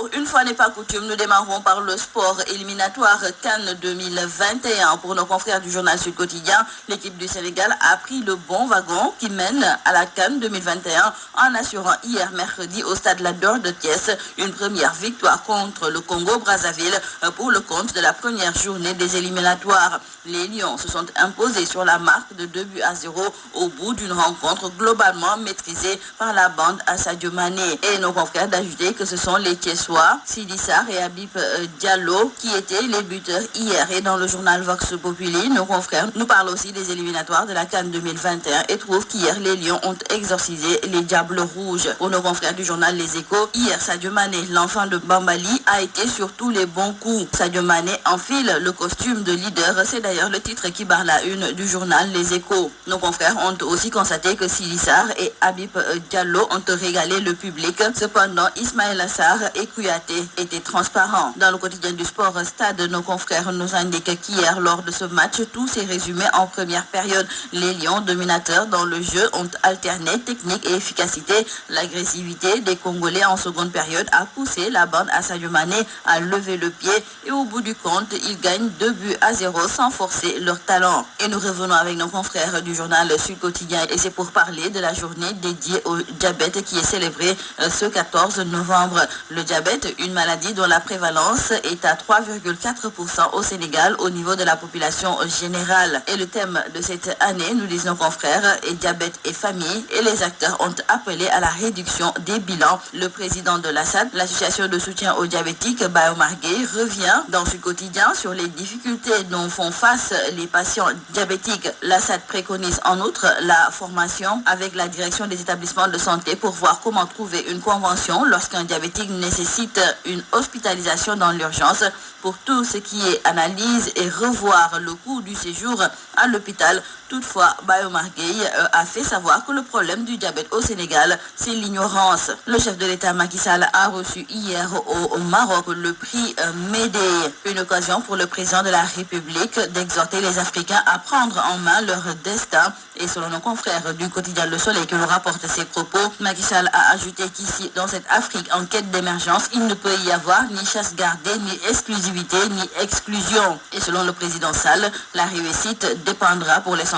Bonjour, une fois n'est pas coutume, nous démarrons par le sport éliminatoire CAN 2021. Pour nos confrères du journal Sud Quotidien, l'équipe du Sénégal a pris le bon wagon qui mène à la CAN 2021 en assurant hier mercredi au stade La Dor de Thiès une première victoire contre le Congo-Brazzaville pour le compte de la première journée des éliminatoires. Les Lions se sont imposés sur la marque de 2-0 au bout d'une rencontre globalement maîtrisée par la bande à Sadio Mané. Et nos confrères d'ajouter que ce sont les Thiessois, Sidi Sarr et Habib Diallo qui étaient les buteurs hier. Et dans le journal Vox Populi, nos confrères nous parlent aussi des éliminatoires de la CAN 2021 et trouvent qu'hier les Lions ont exorcisé les Diables Rouges. Pour nos confrères du journal Les Échos, hier Sadio Mané, l'enfant de Bambali, a été sur tous les bons coups. Sadio Mané enfile le costume de leader, c'est d'ailleurs le titre qui barre la une du journal Les Échos. Nos confrères ont aussi constaté que Sidi Sarr et Habib Diallo ont régalé le public. Cependant, Ismaïla Sarr et Kouyaté étaient transparents. Dans le quotidien du sport Stade, nos confrères nous indiquent qu'hier, lors de ce match, tout s'est résumé en première période. Les Lions, dominateurs dans le jeu, ont alterné technique et efficacité. L'agressivité des Congolais en seconde période a poussé la bande à Sadio Mané à lever le pied et au bout du compte, ils gagnent 2-0 sans forcer leur talent. Et nous revenons avec nos confrères du journal Sud Quotidien et c'est pour parler de la journée dédiée au diabète qui est célébrée ce 14 novembre. Le diabète, une maladie dont la prévalence est à 3,4% au Sénégal au niveau de la population générale. Et le thème de cette année, nous disent nos confrères, est diabète et famille et les acteurs ont appelé à la réduction des bilans. Le président de l'ASAD, l'association de soutien aux diabétiques, Bayo-Omar Gueye, revient dans ce quotidien sur les difficultés dont font face les patients diabétiques. L'ASAD préconise en outre la formation avec la direction des établissements de santé pour voir comment trouver une convention lorsqu'un diabétique nécessite une hospitalisation dans l'urgence pour tout ce qui est analyse et revoir le coût du séjour à l'hôpital. Toutefois, Bayo-Omar Gueye a fait savoir que le problème du diabète au Sénégal, c'est l'ignorance. Le chef de l'État Macky Sall a reçu hier au Maroc le prix Médée, une occasion pour le président de la République d'exhorter les Africains à prendre en main leur destin. Et selon nos confrères du quotidien Le Soleil qui nous rapporte ces propos, Macky Sall a ajouté qu'ici, dans cette Afrique en quête d'émergence, il ne peut y avoir ni chasse gardée, ni exclusivité, ni exclusion. Et selon le président Sall, la réussite dépendra pour l'essentiel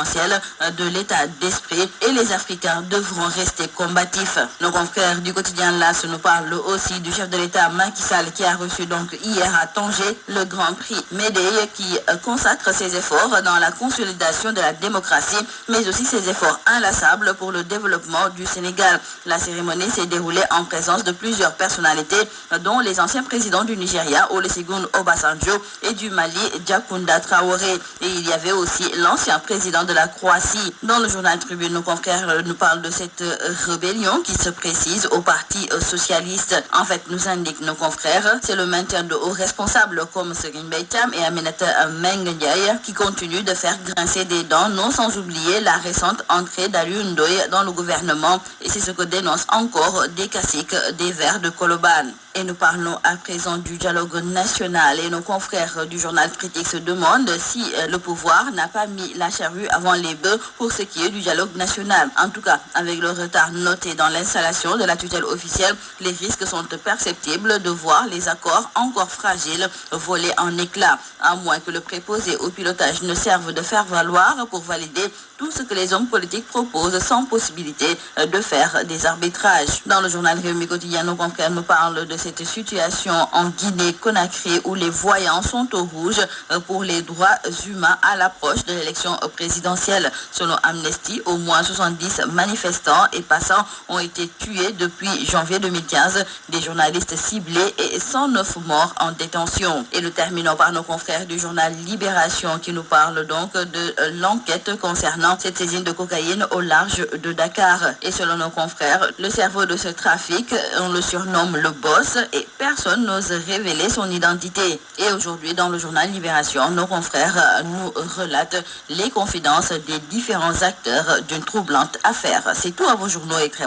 de l'état d'esprit et les Africains devront rester combatifs. Nos confrères du quotidien LAS nous parlent aussi du chef de l'État Macky Sall qui a reçu donc hier à Tanger le Grand Prix Médée qui consacre ses efforts dans la consolidation de la démocratie, mais aussi ses efforts inlassables pour le développement du Sénégal. La cérémonie s'est déroulée en présence de plusieurs personnalités, dont les anciens présidents du Nigeria, Olusegun Obasanjo, et du Mali, Djakunda Traoré. Et il y avait aussi l'ancien président de la Croatie. Dans le journal Tribune, nos confrères nous parlent de cette rébellion qui se précise au Parti socialiste. En fait, nous indiquent nos confrères, c'est le maintien de hauts responsables comme Serigne Mbaye Thiam et Aminata Mbengue Ndiaye qui continuent de faire grincer des dents, non sans oublier la récente entrée d'Alioune Ndoye dans le gouvernement. Et c'est ce que dénoncent encore des caciques des Verts de Colobane. Et nous parlons à présent du dialogue national et nos confrères du journal Critique se demandent si le pouvoir n'a pas mis la charrue avant les bœufs pour ce qui est du dialogue national. En tout cas, avec le retard noté dans l'installation de la tutelle officielle, les risques sont perceptibles de voir les accords encore fragiles voler en éclats, à moins que le préposé au pilotage ne serve de faire valoir pour valider tout ce que les hommes politiques proposent sans possibilité de faire des arbitrages. Dans le journal Réumi Quotidien, nos confrères nous parlent de cette situation en Guinée-Conakry où les voyants sont au rouge pour les droits humains à l'approche de l'élection présidentielle. Selon Amnesty, au moins 70 manifestants et passants ont été tués depuis janvier 2015, des journalistes ciblés et 109 morts en détention. Et nous terminons par nos confrères du journal Libération qui nous parlent donc de l'enquête concernant cette saisine de cocaïne au large de Dakar. Et selon nos confrères, le cerveau de ce trafic, on le surnomme le boss et personne n'ose révéler son identité. Et aujourd'hui, dans le journal Libération, nos confrères nous relatent les confidences des différents acteurs d'une troublante affaire. C'est tout à vos journaux et très bonne